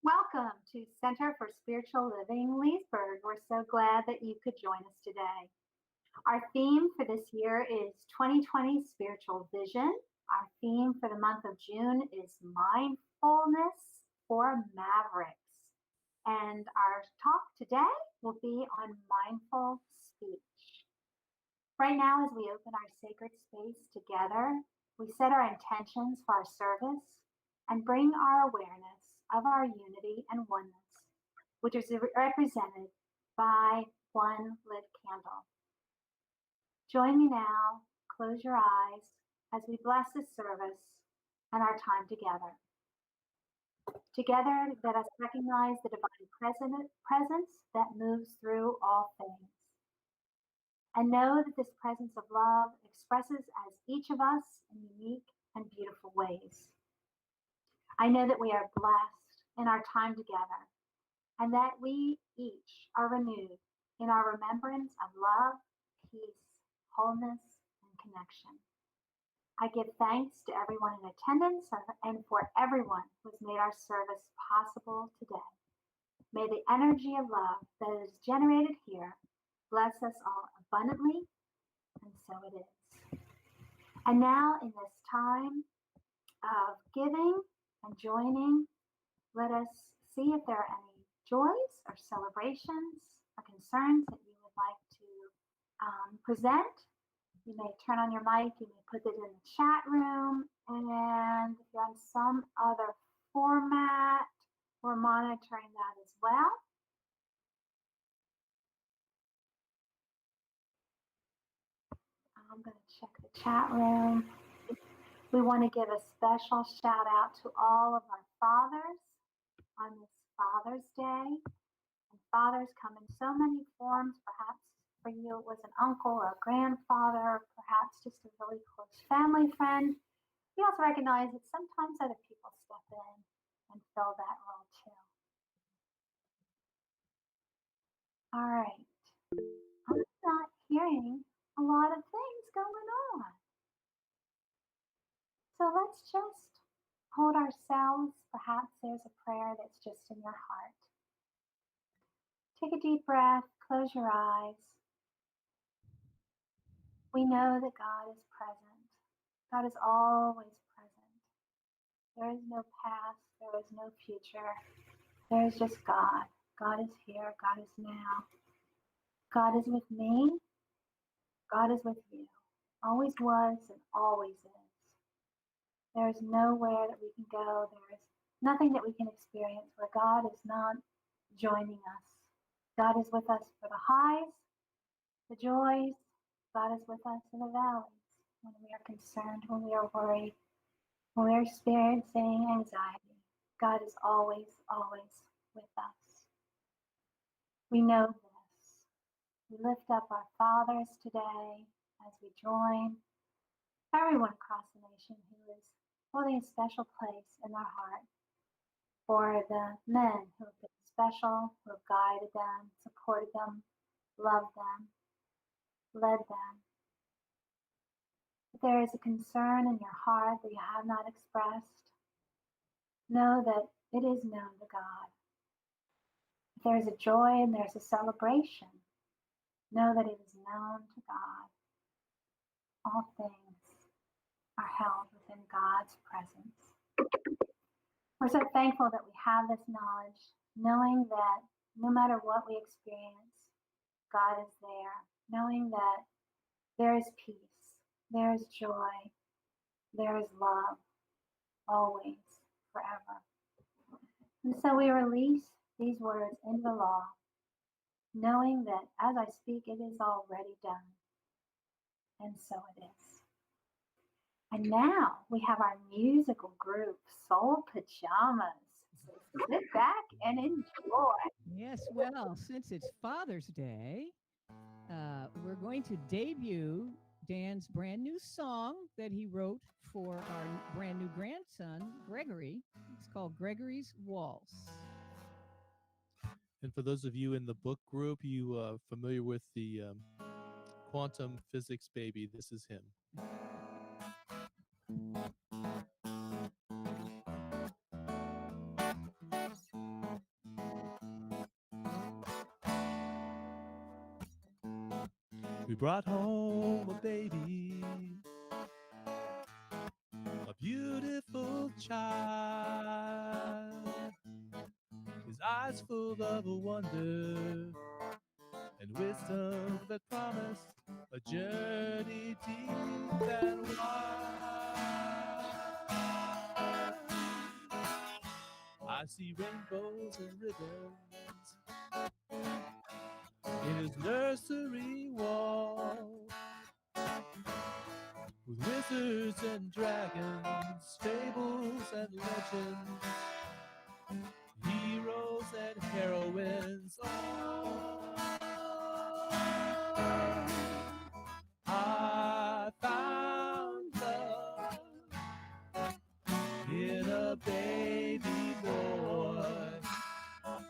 Welcome to Center for Spiritual Living, Leesburg. We're so glad that you could join us today. Our theme for this year is 2020 Spiritual Vision. Our theme for the month of June is Mindfulness for Mavericks. And our talk today will be on mindful speech. Right now, as we open our sacred space together, we set our intentions for our service and bring our awareness of our unity and oneness, which is represented by one lit candle. Join me now, close your eyes as we bless this service and our time together. Together, let us recognize the divine presence that moves through all things. And know that this presence of love expresses as each of us in unique and beautiful ways. I know that we are blessed in our time together and that we each are renewed in our remembrance of love, peace, wholeness, and connection. I give thanks to everyone in attendance and for everyone who has made our service possible today. May the energy of love that is generated here bless us all abundantly, and so it is. And now, in this time of giving and joining, let us see if there are any joys or celebrations or concerns that you would like to present. You may turn on your mic, you may put it in the chat room, and if you're on some other format, we're monitoring that as well. I'm going to check the chat room. We want to give a special shout out to all of our fathers on this Father's Day. And fathers come in so many forms. Perhaps for you it was an uncle or a grandfather, perhaps just a really close family friend. We also recognize that sometimes other people step in and fill that role too. All right. I'm not hearing a lot of things going on. So let's just hold ourselves. Perhaps there's a prayer that's just in your heart. Take a deep breath, close your eyes. We know that God is present. God is always present. There is no past, there is no future. There is just God. God is here, God is now. God is with me. God is with you. Always was and always is. There is nowhere that we can go. There is nothing that we can experience where God is not joining us. God is with us for the highs, the joys. God is with us in the valleys when we are concerned, when we are worried, when we are experiencing anxiety. God is always, always with us. We know this. We lift up our fathers today as we join everyone across the nation who is holding a special place in our heart for the men who have been special, who have guided them, supported them, loved them, led them. If there is a concern in your heart that you have not expressed, know that it is known to God. If there is a joy and there's a celebration, know that it is known to God. All things are held within God's presence. We're so thankful that we have this knowledge, knowing that no matter what we experience, God is there, knowing that there is peace, there is joy, there is love, always, forever. And so we release these words into the law, knowing that as I speak, it is already done. And so it is. And now we have our musical group, Soul Pajamas. So sit back and enjoy. Yes, well, since it's Father's Day, we're going to debut Dan's brand new song that he wrote for our brand new grandson, Gregory. It's called Gregory's Waltz. And for those of you in the book group, you familiar with the quantum physics baby, this is him. We brought home a baby, a beautiful child. His eyes full of wonder and wisdom that promised a journey deep and wide. I see rainbows and ribbons in his nursery wall, with wizards and dragons, fables and legends, heroes and heroines. Oh, I found love in a baby boy.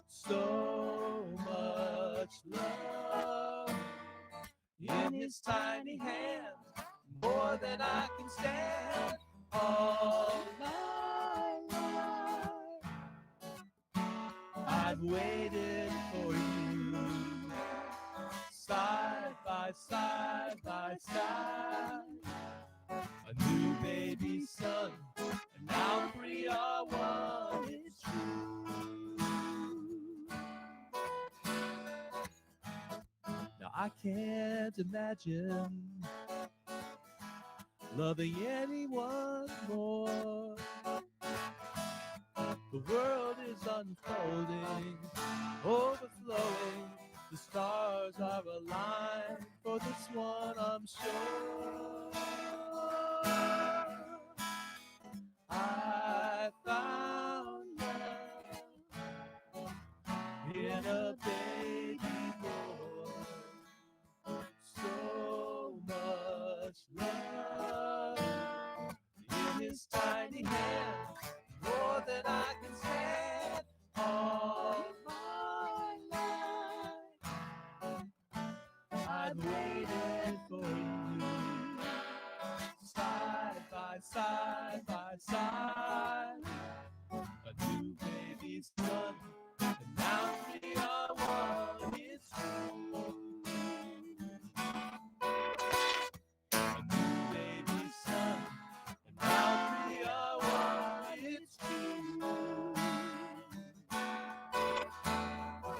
So much love in his tiny hand, more than I can stand. All my life I've waited for you, side by side by side. A new baby son, and now 3 are one. It's true. Now I can't imagine loving anyone more. The world is unfolding, overflowing. The stars are aligned for this one, I'm sure. I found love in a baby boy. So much love in his tiny hand, more than I can stand. All my life I've waited for you, side by side by side. A new baby's son, and now we are one. It's true. A new baby's son, and now we are one. It's true.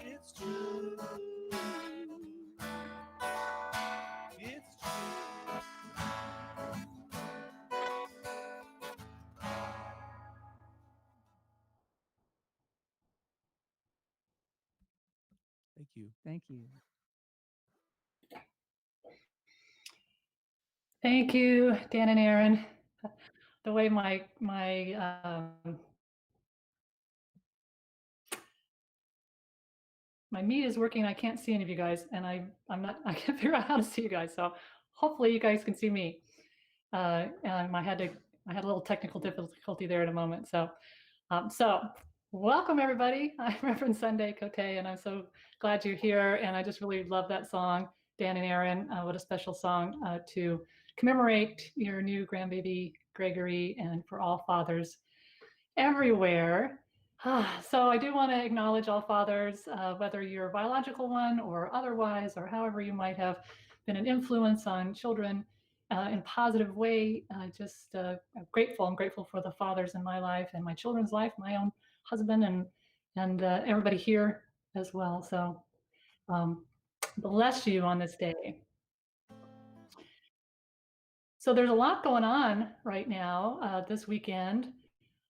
It's true. It's true. Thank you. Thank you. Thank you, Dan and Aaron. The way my meet is working, I can't see any of you guys, and I can't figure out how to see you guys. So hopefully you guys can see me. And I had a little technical difficulty there in a moment. So welcome everybody. I'm Reverend Sunday Cote, and I'm so glad you're here. And I just really love that song, Dan and Aaron. What a special song to commemorate your new grandbaby Gregory, and for all fathers everywhere. So I do want to acknowledge all fathers, whether you're a biological one or otherwise, or however you might have been an influence on children in a positive way. I'm grateful for the fathers in my life and my children's life, my own husband, and everybody here as well. So bless you on this day. So there's a lot going on right now this weekend.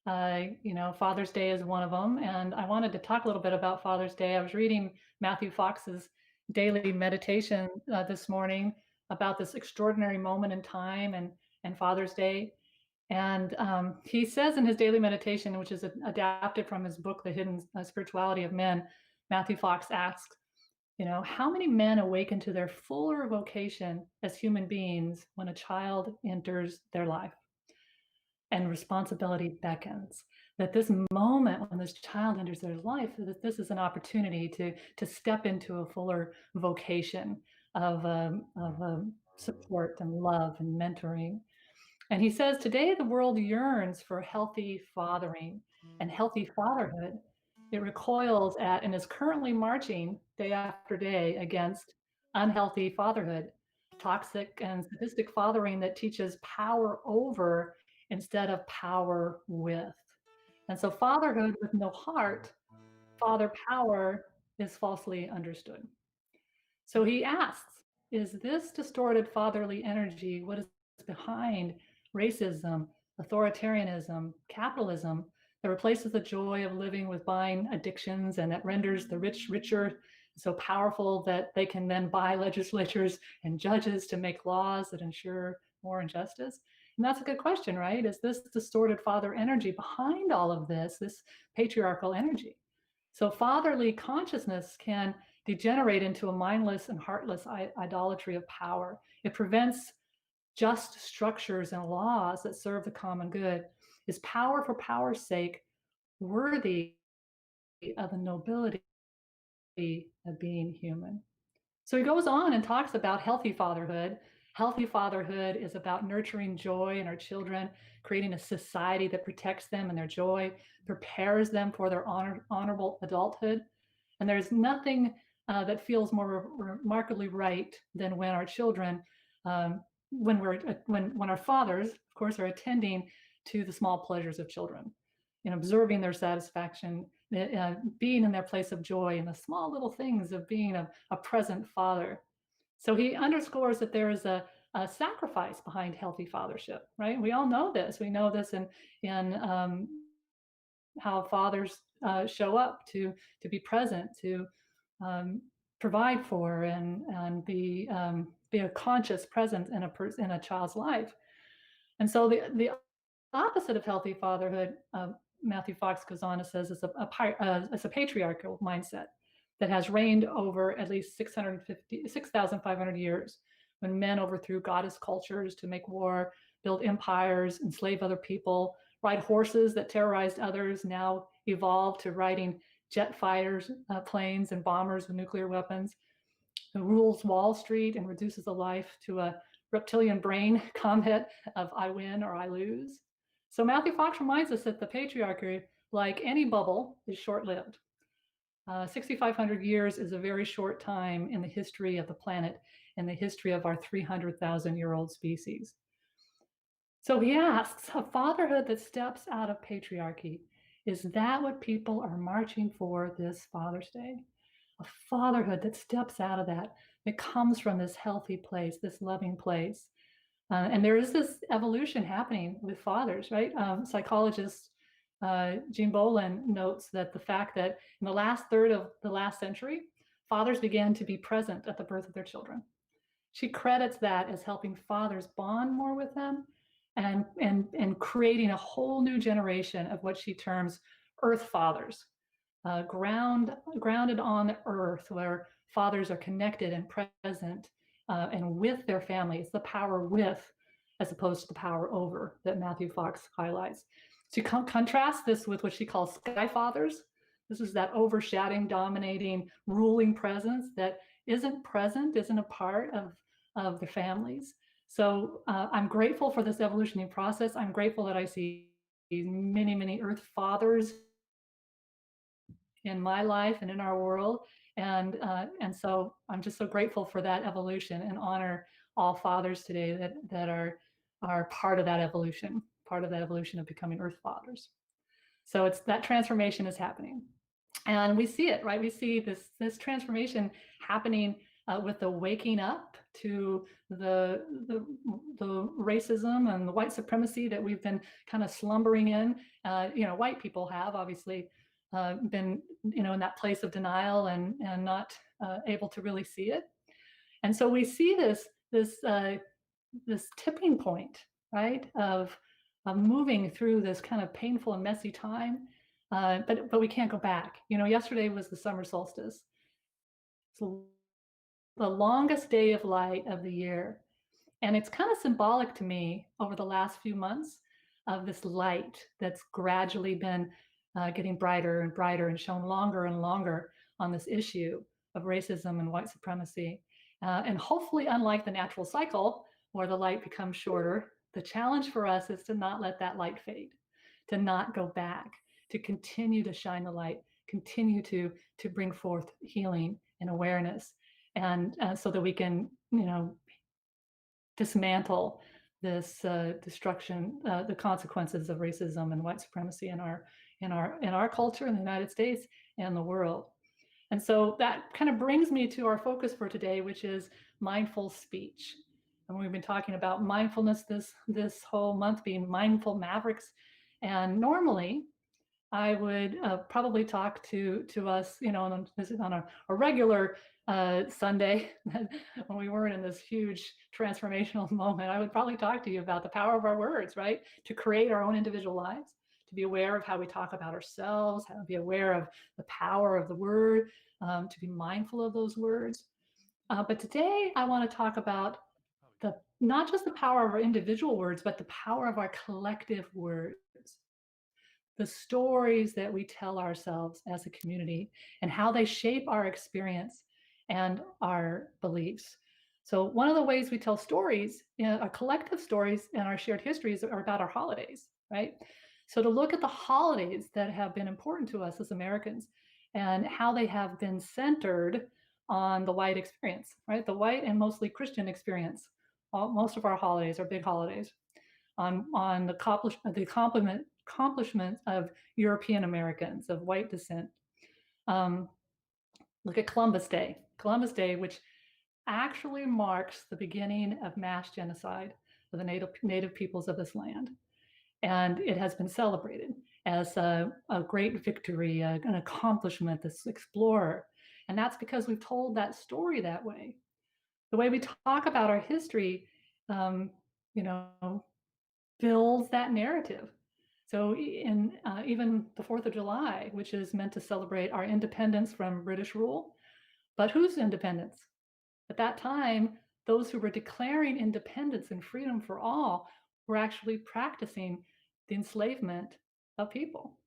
Father's Day is one of them. And I wanted to talk a little bit about Father's Day. I was reading Matthew Fox's daily meditation this morning about this extraordinary moment in time and Father's Day. And he says in his daily meditation, which is adapted from his book, The Hidden Spirituality of Men, Matthew Fox asks, how many men awaken to their fuller vocation as human beings when a child enters their life and responsibility beckons? That this moment when this child enters their life, that this is an opportunity to step into a fuller vocation of support and love and mentoring. And he says, today the world yearns for healthy fathering and healthy fatherhood. It recoils at and is currently marching day after day against unhealthy fatherhood. toxic and sadistic fathering that teaches power over instead of power with. And so fatherhood with no heart, father power, is falsely understood. So he asks, is this distorted fatherly energy what is behind racism, authoritarianism, capitalism that replaces the joy of living with buying addictions and that renders the rich richer, so powerful that they can then buy legislatures and judges to make laws that ensure more injustice? And that's a good question, right? Is this distorted father energy behind all of this patriarchal energy? So fatherly consciousness can degenerate into a mindless and heartless idolatry of power. It prevents just structures and laws that serve the common good. Is power for power's sake worthy of the nobility of being human? So he goes on and talks about healthy fatherhood. Healthy fatherhood is about nurturing joy in our children, creating a society that protects them and their joy, prepares them for their honorable adulthood. And there's nothing that feels more remarkably right than when our children, when our fathers, of course, are attending to the small pleasures of children, and observing their satisfaction, being in their place of joy, and the small little things of being a present father. So he underscores that there is a sacrifice behind healthy fathership, right? We all know this. We know this in how fathers show up to be present, to um, provide for, and be a conscious presence in a child's life. And so the opposite of healthy fatherhood, Matthew Fox goes on and says, it's a patriarchal mindset that has reigned over at least 6,500 years, when men overthrew goddess cultures to make war, build empires, enslave other people, ride horses that terrorized others, now evolved to riding jet fighters, planes, and bombers with nuclear weapons, who rules Wall Street and reduces the life to a reptilian brain combat of I win or I lose. So Matthew Fox reminds us that the patriarchy, like any bubble, is short-lived. 6,500 years is a very short time in the history of the planet, in the history of our 300,000-year-old species. So he asks, a fatherhood that steps out of patriarchy, is that what people are marching for this Father's Day? A fatherhood that steps out of that comes from this healthy place, this loving place. And there is this evolution happening with fathers, right? Psychologist Jean Bolin notes that the fact that in the last third of the last century, fathers began to be present at the birth of their children. She credits that as helping fathers bond more with them, and creating a whole new generation of what she terms earth fathers, grounded on the earth, where fathers are connected and present and with their families, the power with, as opposed to the power over, that Matthew Fox highlights. To contrast this with what she calls sky fathers, this is that overshadowing, dominating, ruling presence that isn't present, isn't a part of the families. So I'm grateful for this evolutionary process. I'm grateful that I see many, many earth fathers in my life and in our world. And so I'm just so grateful for that evolution, and honor all fathers today that are part of that evolution of becoming earth fathers. So it's that transformation is happening. And we see it, right? We see this transformation happening with the waking up to the racism and the white supremacy that we've been kind of slumbering in. White people have obviously been, in that place of denial and not able to really see it. And so we see this tipping point, right, of moving through this kind of painful and messy time. But we can't go back. Yesterday was the summer solstice. It's the longest day of light of the year. And it's kind of symbolic to me over the last few months of this light that's gradually been getting brighter and brighter and shown longer and longer on this issue of racism and white supremacy. And hopefully, unlike the natural cycle where the light becomes shorter, the challenge for us is to not let that light fade, to not go back, to continue to shine the light, continue to bring forth healing and awareness, and so that we can, dismantle this destruction, the consequences of racism and white supremacy in our culture in the United States and the world. And so that kind of brings me to our focus for today, which is mindful speech. And we've been talking about mindfulness this whole month, being mindful mavericks. And normally, I would probably talk to us, on a regular Sunday when we weren't in this huge transformational moment. I would probably talk to you about the power of our words, right? To create our own individual lives, to be aware of how we talk about ourselves, how to be aware of the power of the word, to be mindful of those words. But today I want to talk about not just the power of our individual words, but the power of our collective words, the stories that we tell ourselves as a community and how they shape our experience and our beliefs. So one of the ways we tell stories, our collective stories and our shared histories are about our holidays, right? So to look at the holidays that have been important to us as Americans and how they have been centered on the white experience, right? The white and mostly Christian experience. Most of our holidays are big holidays on the accomplishments of European Americans of white descent. Look at Columbus Day, which actually marks the beginning of mass genocide of the native peoples of this land. And it has been celebrated as a great victory, an accomplishment, this explorer. And that's because we've told that story that way. The way we talk about our history, you know, builds that narrative. So in even the 4th of July, which is meant to celebrate our independence from British rule, but whose independence? At that time, those who were declaring independence and freedom for all were actually practicing the enslavement of people.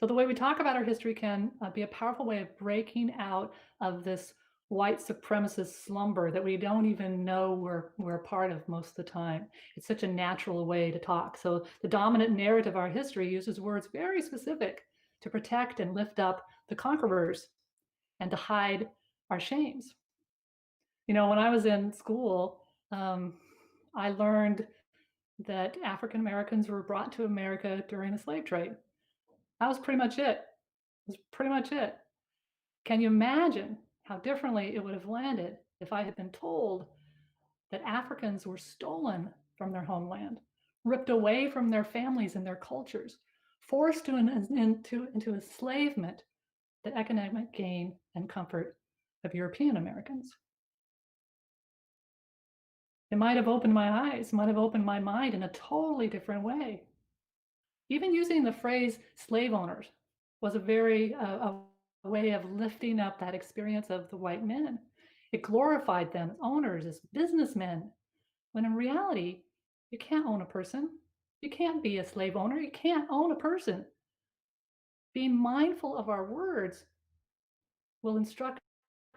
So the way we talk about our history can be a powerful way of breaking out of this white supremacist slumber that we don't even know we're a part of most of the time. It's such a natural way to talk. So the dominant narrative of our history uses words very specific to protect and lift up the conquerors and to hide our shames. When I was in school, I learned that African Americans were brought to America during the slave trade. That was pretty much it. Was pretty much it. Can you imagine how differently it would have landed if I had been told that Africans were stolen from their homeland, ripped away from their families and their cultures, forced into enslavement, the economic gain and comfort of European Americans? It might have opened my eyes, might have opened my mind in a totally different way. Even using the phrase slave owners was a way of lifting up that experience of the white men. It glorified them as owners, as businessmen, when in reality, you can't own a person. You can't be a slave owner. You can't own a person. Being mindful of our words will instruct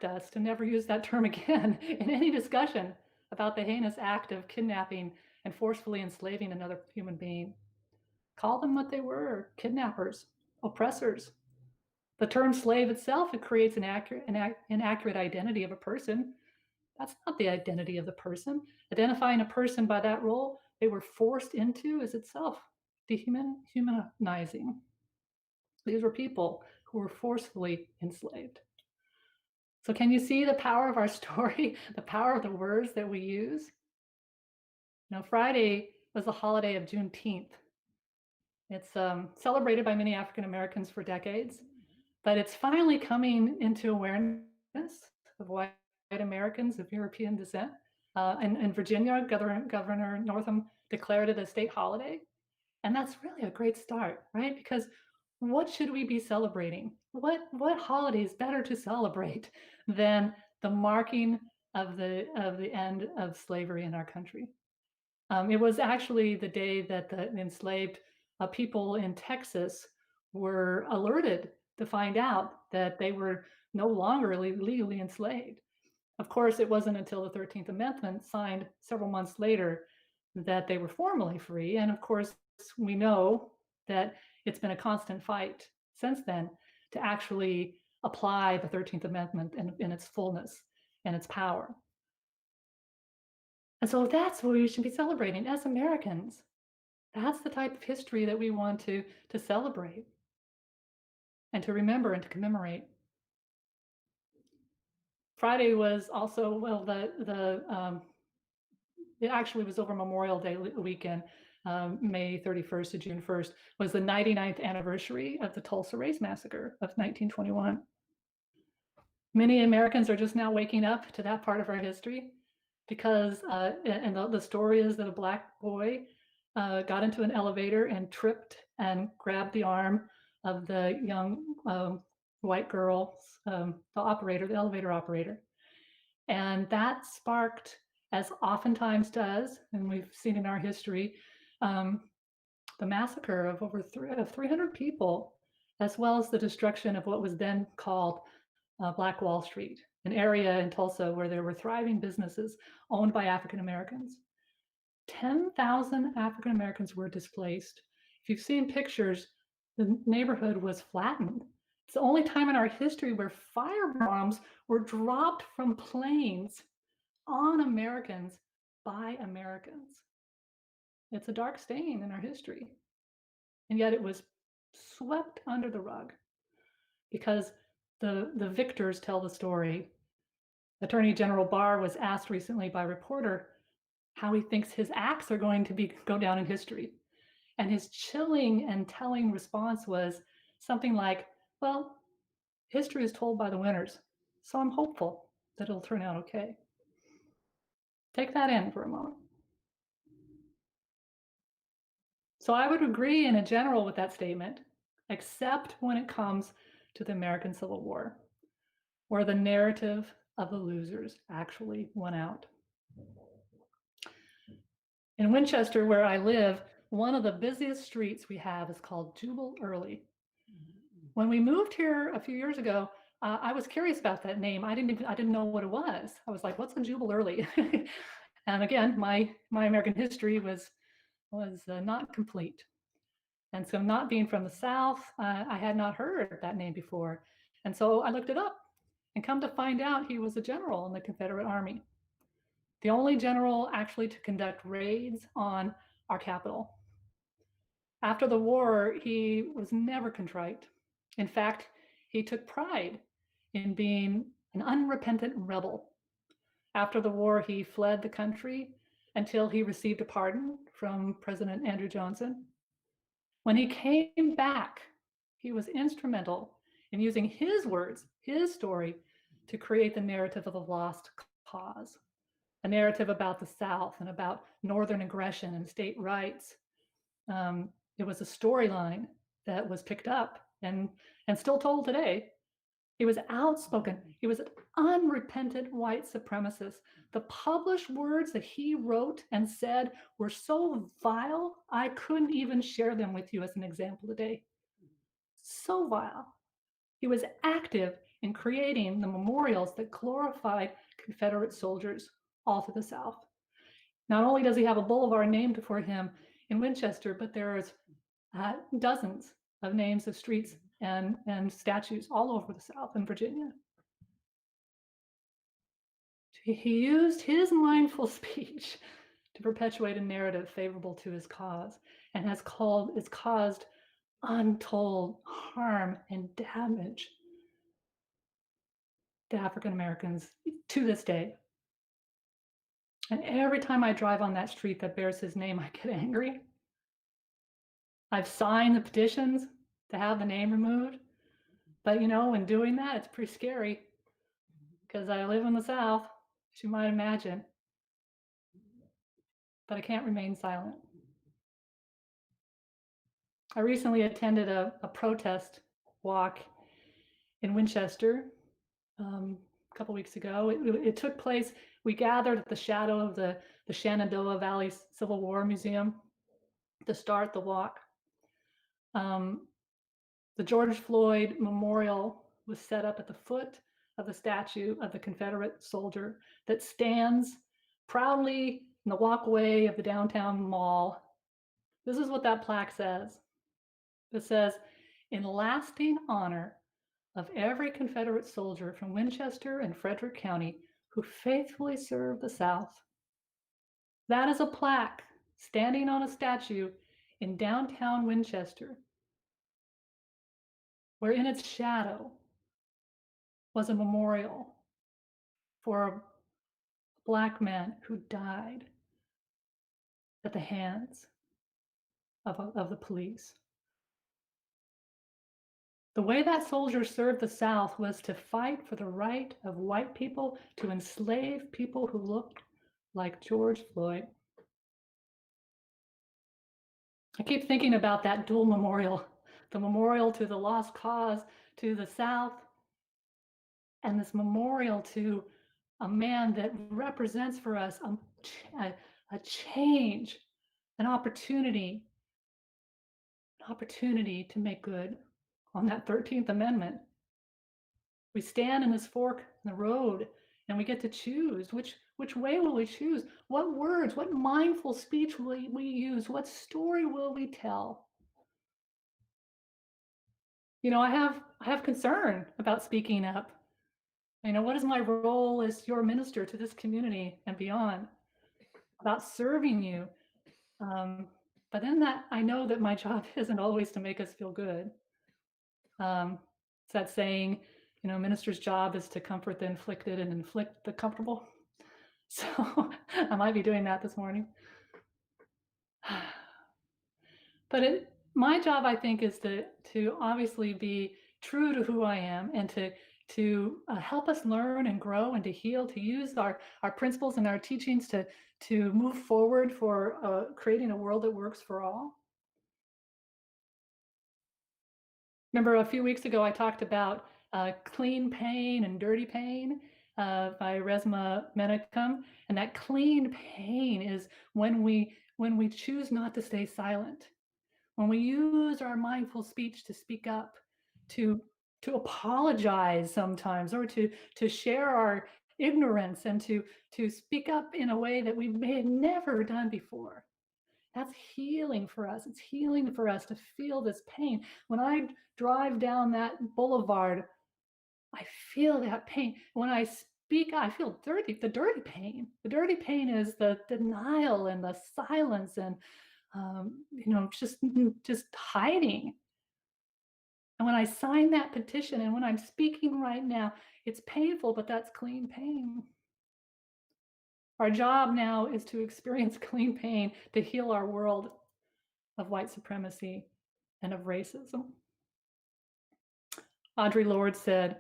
us to never use that term again in any discussion about the heinous act of kidnapping and forcefully enslaving another human being. Call them what they were, kidnappers, oppressors. The term slave itself, it creates an inaccurate identity of a person. That's not the identity of the person. Identifying a person by that role they were forced into is itself dehumanizing. These were people who were forcefully enslaved. So can you see the power of our story, the power of the words that we use? Friday was the holiday of Juneteenth. It's celebrated by many African Americans for decades, but it's finally coming into awareness of white Americans of European descent. In Virginia, Governor Northam declared it a state holiday. And that's really a great start, right? Because what should we be celebrating? What holiday is better to celebrate than the marking of the end of slavery in our country? It was actually the day that the enslaved people in Texas were alerted to find out that they were no longer legally enslaved. Of course, it wasn't until the 13th Amendment signed several months later that they were formally free. And of course, we know that it's been a constant fight since then to actually apply the 13th Amendment in its fullness and its power. And so that's what we should be celebrating as Americans. That's the type of history that we want to celebrate and to remember and to commemorate. Friday was also, well, it actually was over Memorial Day weekend, May 31st to June 1st, was the 99th anniversary of the Tulsa Race Massacre of 1921. Many Americans are just now waking up to that part of our history because, and the story is that a Black boy got into an elevator and tripped and grabbed the arm of the young white girl, the elevator operator. And that sparked, as oftentimes does, and we've seen in our history, the massacre of over 300 people, as well as the destruction of what was then called Black Wall Street, an area in Tulsa where there were thriving businesses owned by African Americans. 10,000 African Americans were displaced. If you've seen pictures, the neighborhood was flattened. It's the only time in our history where firebombs were dropped from planes on Americans by Americans. It's a dark stain in our history. And yet it was swept under the rug because the victors tell the story. Attorney General Barr was asked recently by a reporter how he thinks his acts are going to go down in history. And his chilling and telling response was something like, well, history is told by the winners, so I'm hopeful that it'll turn out okay. Take that in for a moment. So I would agree in a general with that statement, except when it comes to the American Civil War, where the narrative of the losers actually won out. In Winchester, where I live, one of the busiest streets we have is called Jubal Early. When we moved here a few years ago, I was curious about that name. I didn't know what it was. I was like, what's a Jubal Early? And again, my American history was not complete. And so, not being from the South, I had not heard that name before. And so I looked it up, and come to find out he was a general in the Confederate Army. The only general actually to conduct raids on our capital. After the war, he was never contrite. In fact, he took pride in being an unrepentant rebel. After the war, he fled the country until he received a pardon from President Andrew Johnson. When he came back, he was instrumental in using his words, his story, to create the narrative of the lost cause, a narrative about the South and about Northern aggression and state rights. It was a storyline that was picked up and still told today. He was outspoken. He was an unrepentant white supremacist. The published words that he wrote and said were so vile, I couldn't even share them with you as an example today. So vile. He was active in creating the memorials that glorified Confederate soldiers all through the South. Not only does he have a boulevard named for him in Winchester, but there's dozens of names of streets and statues all over the South and Virginia. He used his mindful speech to perpetuate a narrative favorable to his cause and has caused untold harm and damage to African Americans to this day. And every time I drive on that street that bears his name, I get angry. I've signed the petitions to have the name removed. But in doing that, it's pretty scary because I live in the South, as you might imagine. But I can't remain silent. I recently attended a protest walk in Winchester a couple weeks ago. It took place, we gathered at the shadow of the Shenandoah Valley Civil War Museum to start the walk. The George Floyd Memorial was set up at the foot of the statue of the Confederate soldier that stands proudly in the walkway of the downtown mall. This is what that plaque says. It says, in lasting honor of every Confederate soldier from Winchester and Frederick County who faithfully served the South, That is a plaque standing on a statue in downtown Winchester, where in its shadow was a memorial for a Black man who died at the hands of the police. The way that soldier served the South was to fight for the right of white people to enslave people who looked like George Floyd. I keep thinking about that dual memorial, the memorial to the lost cause to the South, and this memorial to a man that represents for us a change, an opportunity to make good on that 13th Amendment. We stand in this fork in the road and we get to choose which way will we choose? What words, what mindful speech will we use? What story will we tell? You know, I have concern about speaking up. You know, what is my role as your minister to this community and beyond? About serving you. But in that, I know that my job isn't always to make us feel good. It's that saying, you know, minister's job is to comfort the inflicted and inflict the comfortable. So I might be doing that this morning. But my job, I think, is to obviously be true to who I am and to help us learn and grow and to heal, to use our principles and our teachings to move forward for creating a world that works for all. Remember a few weeks ago, I talked about clean pain and dirty pain by Resmaa Menakem. And that clean pain is when we choose not to stay silent, when we use our mindful speech to speak up, to apologize sometimes, or to share our ignorance and to speak up in a way that we may have never done before. That's healing for us. It's healing for us to feel this pain. When I drive down that boulevard, I feel that pain. When I speak, I feel dirty, the dirty pain. The dirty pain is the denial and the silence and, you know, just hiding. And when I sign that petition and when I'm speaking right now, it's painful, but that's clean pain. Our job now is to experience clean pain to heal our world of white supremacy and of racism. Audre Lorde said,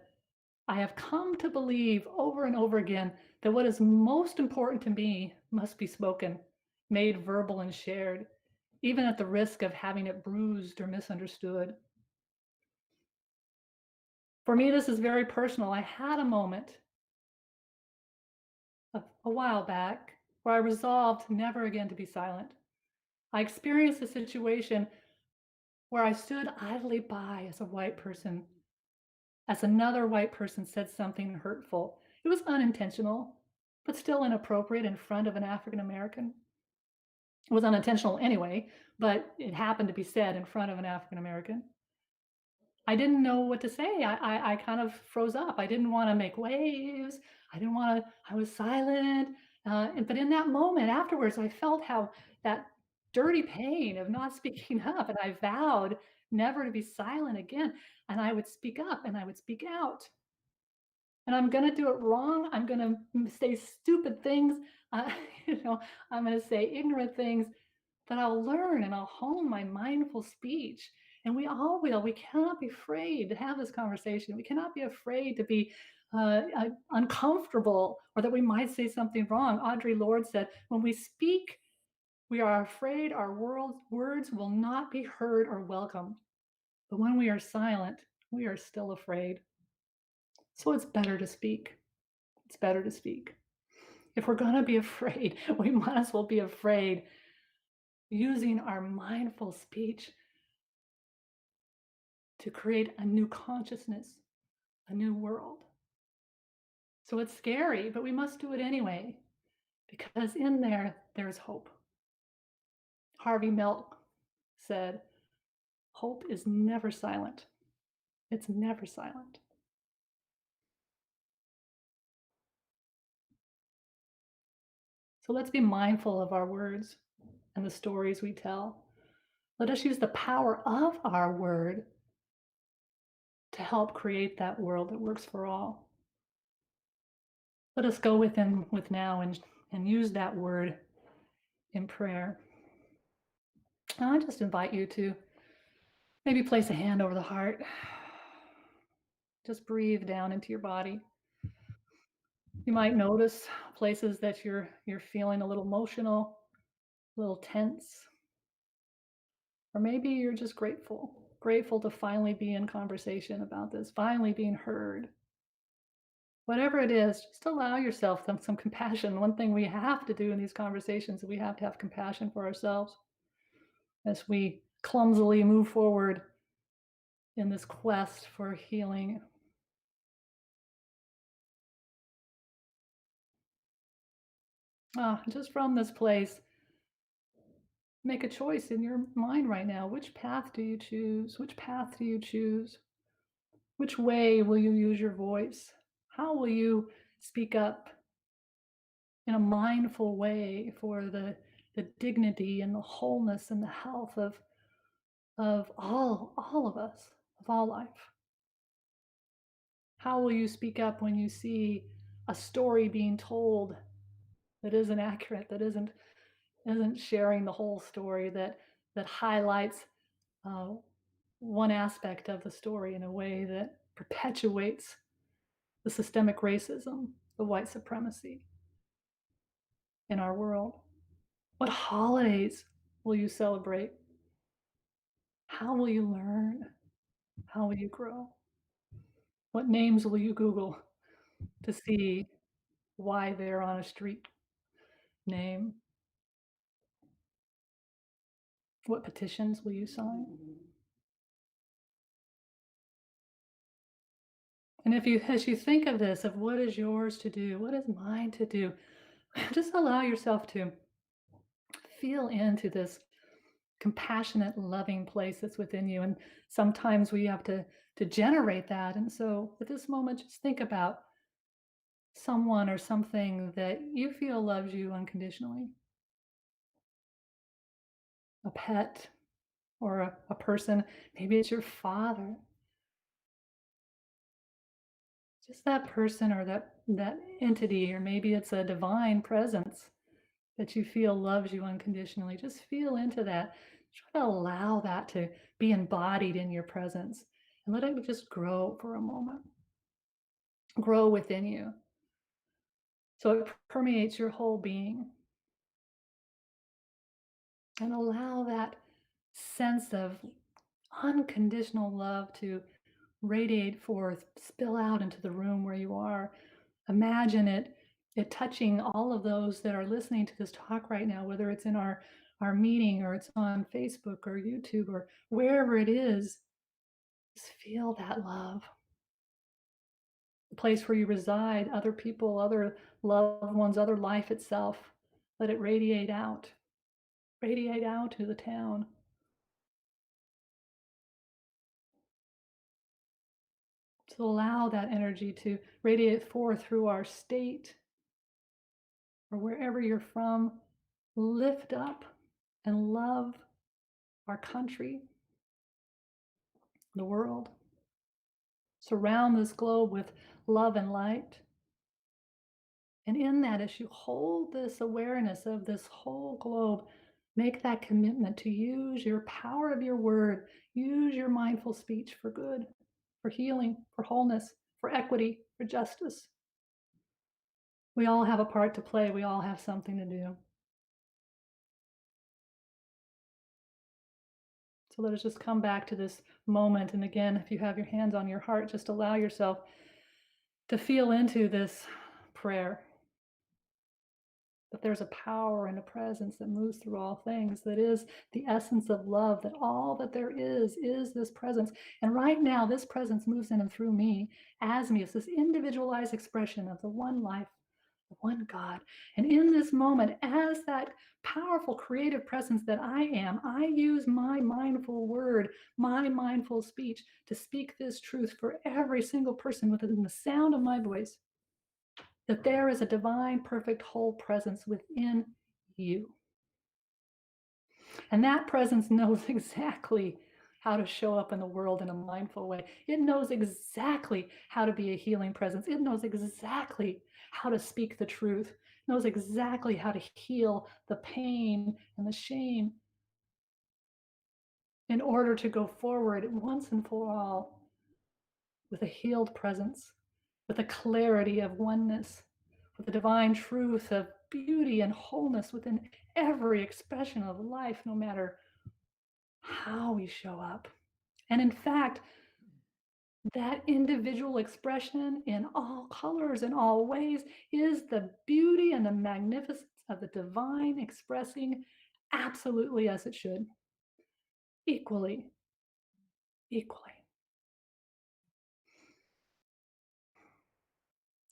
I have come to believe over and over again that what is most important to me must be spoken, made verbal and shared, even at the risk of having it bruised or misunderstood. For me, this is very personal. I had a moment a while back where I resolved never again to be silent. I experienced a situation where I stood idly by as a white person, as another white person said something hurtful. It was unintentional, but still inappropriate in front of an African American. It was unintentional anyway, but it happened to be said in front of an African American. I didn't know what to say. I kind of froze up. I didn't want to make waves. I was silent. But in that moment afterwards, I felt how that dirty pain of not speaking up. And I vowed never to be silent again. And I would speak up and I would speak out. And I'm going to do it wrong. I'm going to say stupid things. You know, I'm going to say ignorant things, but I'll learn and I'll hone my mindful speech. And we all will. We cannot be afraid to have this conversation. We cannot be afraid to be uncomfortable or that we might say something wrong. Audre Lorde said, when we speak, we are afraid our words will not be heard or welcomed. But when we are silent, we are still afraid. So it's better to speak. It's better to speak. If we're going to be afraid, we might as well be afraid using our mindful speech to create a new consciousness, a new world. So it's scary, but we must do it anyway, because in there's hope. Harvey Milk said, hope is never silent. It's never silent. So let's be mindful of our words and the stories we tell. Let us use the power of our word to help create that world that works for all. Let us go within with now and use that word in prayer. And I just invite you to maybe place a hand over the heart. Just breathe down into your body. You might notice places that you're feeling a little emotional, a little tense, or maybe you're just grateful to finally be in conversation about this, finally being heard. Whatever it is, just allow yourself some compassion. One thing we have to do in these conversations is we have to have compassion for ourselves as we clumsily move forward in this quest for healing. Just from this place, make a choice in your mind right now. Which path do you choose? Which path do you choose? Which way will you use your voice? How will you speak up in a mindful way for the dignity and the wholeness and the health of all of us, of all life? How will you speak up when you see a story being told that isn't accurate, that isn't sharing the whole story, that highlights uh, one aspect of the story in a way that perpetuates the systemic racism, the white supremacy in our world? What holidays will you celebrate? How will you learn? How will you grow? What names will you Google to see why they're on a street name? What petitions will you sign? And as you think of this, of what is yours to do, what is mine to do, just allow yourself to feel into this compassionate, loving place that's within you. And sometimes we have to generate that. And so at this moment, just think about someone or something that you feel loves you unconditionally. A pet or a person, maybe it's your father. Just that person or that entity, or maybe it's a divine presence that you feel loves you unconditionally. Just feel into that. Try to allow that to be embodied in your presence and let it just grow for a moment, grow within you. So it permeates your whole being. And allow that sense of unconditional love to radiate forth, spill out into the room where you are. Imagine it touching all of those that are listening to this talk right now, whether it's in our meeting or it's on Facebook or YouTube or wherever it is. Just feel that love. The place where you reside, other people, other loved ones, other life itself. Let it radiate out to the town. To allow that energy to radiate forth through our state or wherever you're from. Lift up and love our country, the world. Surround this globe with love and light. And in that, as you hold this awareness of this whole globe, make that commitment to use your power of your word, use your mindful speech for good, for healing, for wholeness, for equity, for justice. We all have a part to play. We all have something to do. So let us just come back to this moment. And again, if you have your hands on your heart, just allow yourself to feel into this prayer. That there's a power and a presence that moves through all things, that is the essence of love, that all that there is this presence. And right now, this presence moves in and through me, as me. It's this individualized expression of the one life, the one God. And in this moment, as that powerful creative presence that I am, I use my mindful word, my mindful speech to speak this truth for every single person within the sound of my voice. that there is a divine, perfect, whole presence within you. And that presence knows exactly how to show up in the world in a mindful way. It knows exactly how to be a healing presence. It knows exactly how to speak the truth. It knows exactly how to heal the pain and the shame in order to go forward once and for all with a healed presence, with a clarity of oneness, with the divine truth of beauty and wholeness within every expression of life, no matter how we show up. And in fact, that individual expression in all colors, in all ways, is the beauty and the magnificence of the divine expressing absolutely as it should, equally, equally.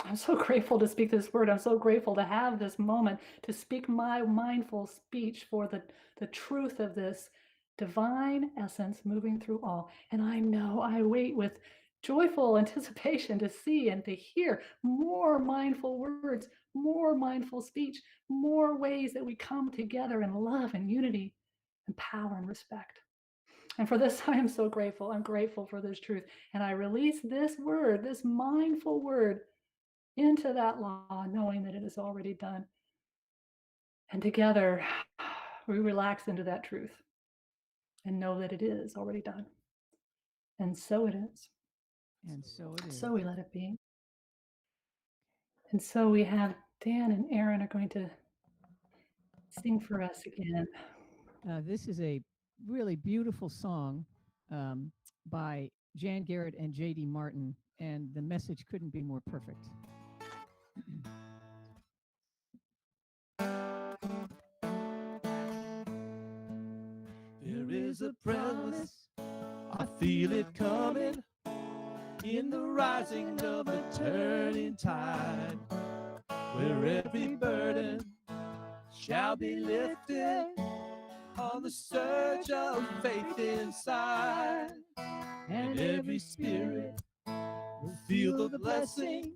I'm so grateful to speak this word. I'm so grateful to have this moment to speak my mindful speech for the truth of this divine essence moving through all. And I know I wait with joyful anticipation to see and to hear more mindful words, more mindful speech, more ways that we come together in love and unity and power and respect. And for this, I am so grateful. I'm grateful for this truth. And I release this word, this mindful word, into that law, knowing that it is already done. And together, we relax into that truth and know that it is already done. And so it is. And so it is. So we let it be. And so we have Dan and Aaron are going to sing for us again. This is a really beautiful song by Jan Garrett and J.D. Martin, and the message couldn't be more perfect. There is a promise, I feel it coming, in the rising of a turning tide, where every burden shall be lifted on the surge of faith inside, and every spirit will feel the blessing,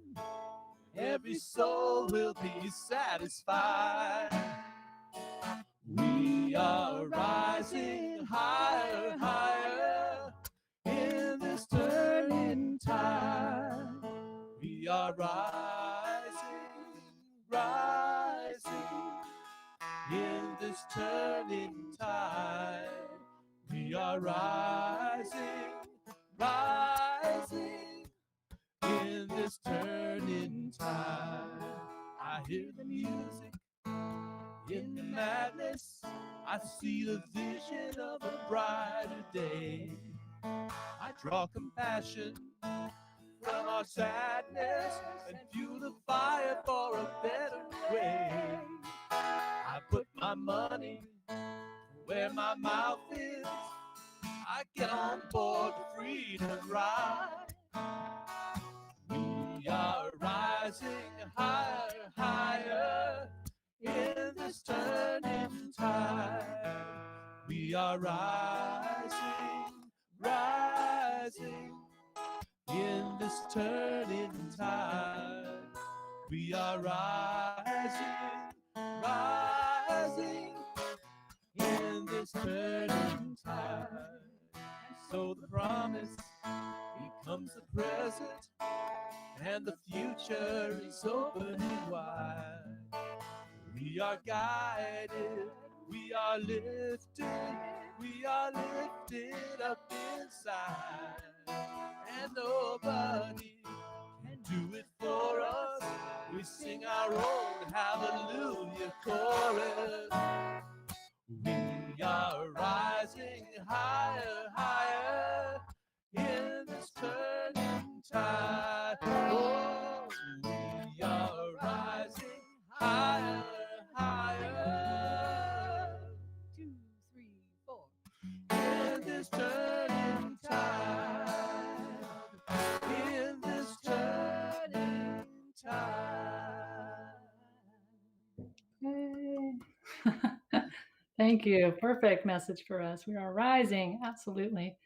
every soul will be satisfied. We are rising higher, higher in this turning tide. We are rising, rising in this turning tide. We are rising, rising in this turning tide. I hear the music in the madness, I see the vision of a brighter day. I draw compassion from our sadness and fuel the fire for a better way. I put my money where my mouth is. I get on board the freedom ride. We are rising higher, higher in this turning tide. We are rising, rising in this turning tide. We are rising, rising in this turning tide. So the promise becomes the present, and the future is open and wide. We are guided, we are lifted up inside, and nobody can do it for us. We sing our own hallelujah chorus. We are rising higher, higher in this turning tide. Oh, we are rising higher, higher. 2, 3, 4. In this turning tide. In this turning tide. Yay. Thank you. Perfect message for us. We are rising. Absolutely.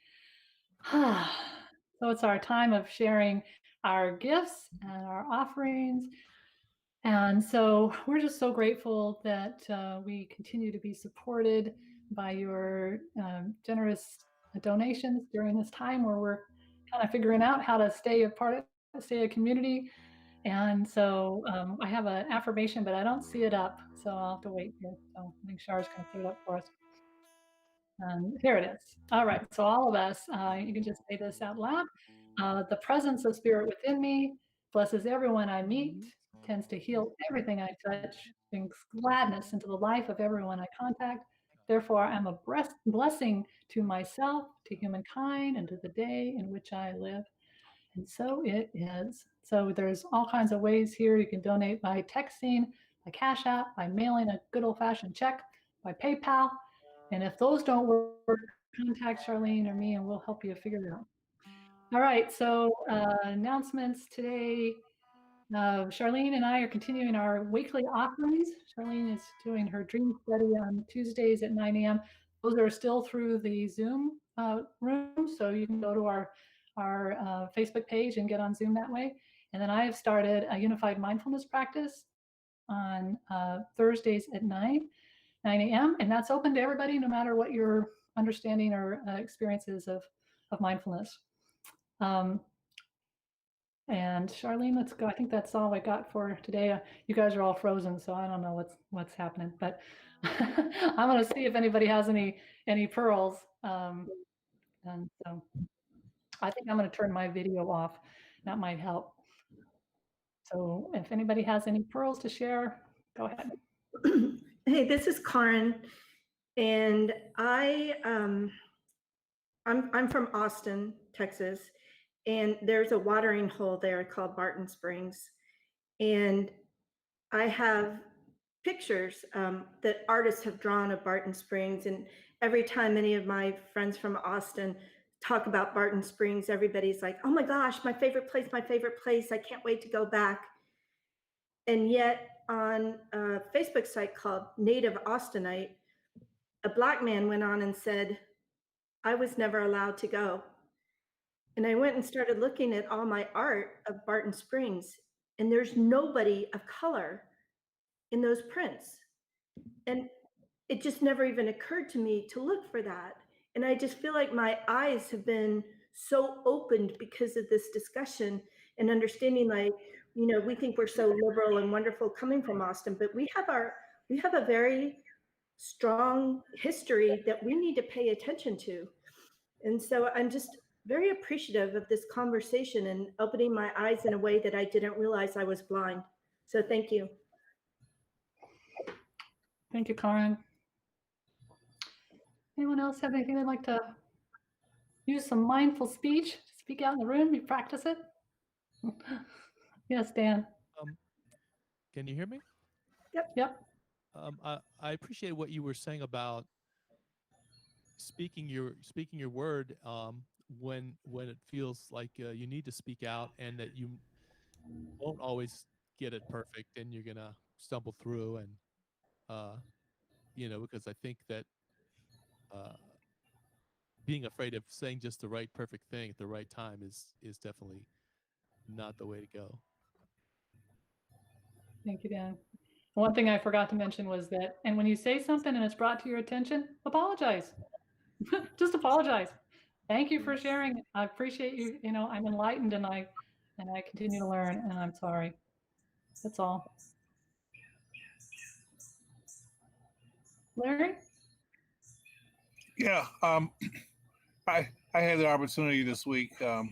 So it's our time of sharing our gifts and our offerings. And so we're just so grateful that we continue to be supported by your generous donations during this time where we're kind of figuring out how to stay a part of, stay a community. And so I have an affirmation, but I don't see it up. So I'll have to wait here. So I think Char's going to put it up for us. Here it is. All right. So all of us, you can just say this out loud. The presence of spirit within me blesses everyone I meet, tends to heal everything I touch, brings gladness into the life of everyone I contact. Therefore, I'm a blessing to myself, to humankind, and to the day in which I live. And so it is. So there's all kinds of ways here. You can donate by texting, by Cash App, by mailing a good old-fashioned check, by PayPal. And if those don't work, contact Charlene or me and we'll help you figure it out. All right, so announcements today. Charlene and I are continuing our weekly offerings. Charlene is doing her dream study on Tuesdays at 9 a.m. Those are still through the Zoom room, so you can go to our Facebook page and get on Zoom that way. And then I have started a unified mindfulness practice on Thursdays at 9 a.m. And that's open to everybody, no matter what your understanding or experiences of mindfulness. And Charlene, let's go. I think that's all I got for today. You guys are all frozen, so I don't know what's happening. But I'm going to see if anybody has any pearls. And so I think I'm going to turn my video off. That might help. So if anybody has any pearls to share, go ahead. Hey, this is Karen, and I'm from Austin, Texas, and there's a watering hole there called Barton Springs, and I have pictures that artists have drawn of Barton Springs, and every time any of my friends from Austin talk about Barton Springs, everybody's like, "Oh my gosh, my favorite place, my favorite place! I can't wait to go back." And yet, on a Facebook site called Native Austinite, a Black man went on and said, "I was never allowed to go." And I went and started looking at all my art of Barton Springs, and there's nobody of color in those prints. And it just never even occurred to me to look for that. And I just feel like my eyes have been so opened because of this discussion and understanding, like, we think we're so liberal and wonderful coming from Austin, but we have a very strong history that we need to pay attention to. And so I'm just very appreciative of this conversation and opening my eyes in a way that I didn't realize I was blind. So thank you. Thank you, Karen. Anyone else have anything they'd like to use some mindful speech to speak out in the room? You practice it? Yes, Dan. Can you hear me? Yep. I appreciate what you were saying about speaking your word when it feels like you need to speak out, and that you won't always get it perfect, and you're gonna stumble through, and because I think that uh, being afraid of saying just the right perfect thing at the right time is definitely not the way to go. Thank you, Dan. One thing I forgot to mention was that, and when you say something and it's brought to your attention, apologize. Just apologize. Thank you for sharing. I appreciate you. I'm enlightened and I continue to learn, and I'm sorry. That's all. Larry? Yeah, I had the opportunity this week, to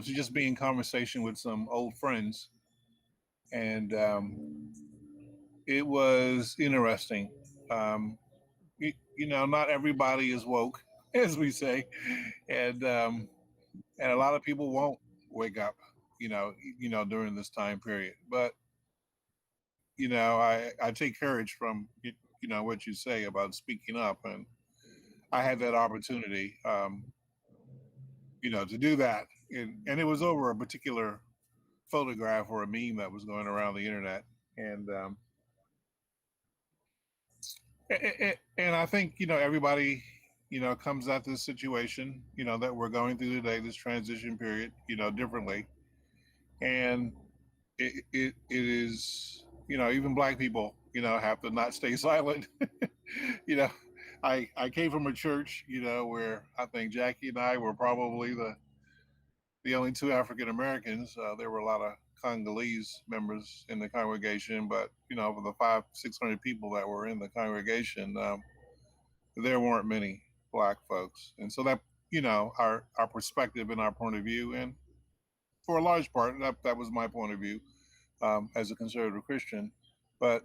just be in conversation with some old friends, and it was interesting. Not everybody is woke, as we say, and a lot of people won't wake up, during this time period. But I take courage from what you say about speaking up, and I had that opportunity, to do that, and it was over a particular photograph or a meme that was going around the internet, and and I think everybody comes at this situation that we're going through today, this transition period, differently, and it is, even Black people, have to not stay silent. you know, I came from a church, where I think Jackie and I were probably the only two African Americans. There were a lot of Congolese members in the congregation, but of the 500-600 people that were in the congregation, there weren't many Black folks, and so that our perspective and our point of view, and for a large part, that was my point of view as a conservative Christian. But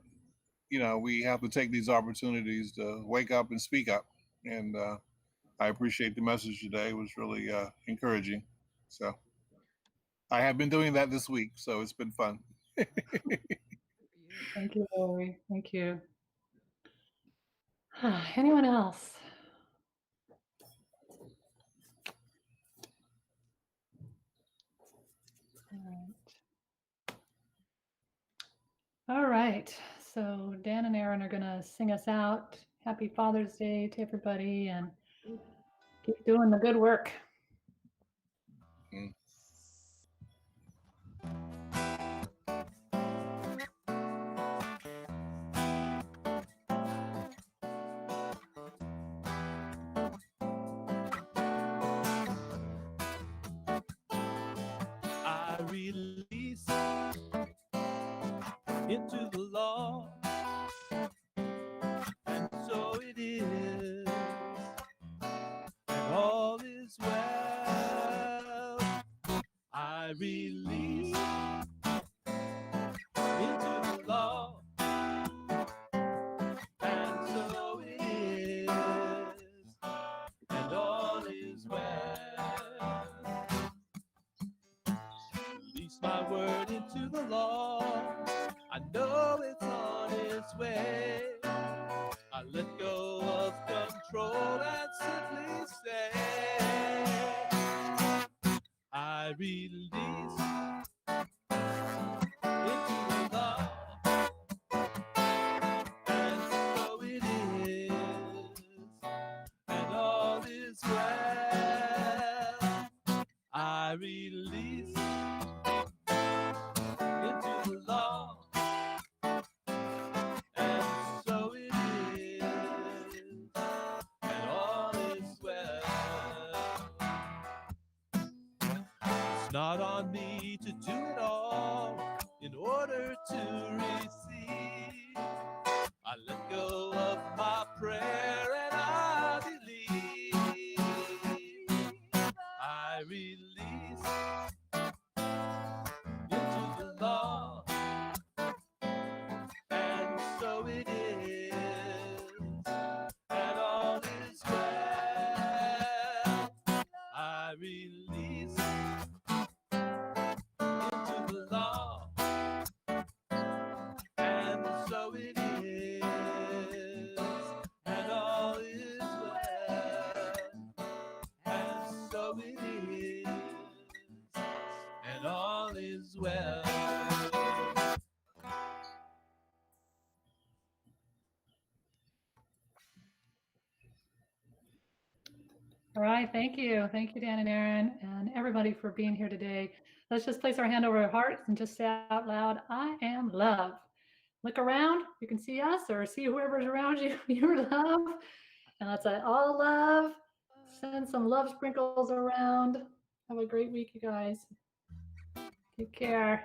we have to take these opportunities to wake up and speak up, and I appreciate the message today. It was really encouraging. So I have been doing that this week, so it's been fun. Thank you, Lori. Thank you. Anyone else? All right. So Dan and Aaron are going to sing us out. Happy Father's Day to everybody, and keep doing the good work. Mm. I release into the law, and so it is, and all is well. I release into the law, and so it is, and all is well. Release my word into the law, I know it's on its way. I let go of control and simply say, I release into the law, and so it is, and all is well. I release into the law, and so it is, and all is well. It's not on me to do it all in order to receive. I let go of my prayer and I believe. I release into the law, and so it is, and all is well. I release into the law, and so it is, and all is well, and so it is, and all is well. All right. Thank you. Thank you, Dan and Aaron, and everybody for being here today. Let's just place our hand over our hearts and just say out loud, I am love. Look around. You can see us or see whoever's around you. You're love. And let's say all love. Send some love sprinkles around. Have a great week, you guys. Take care.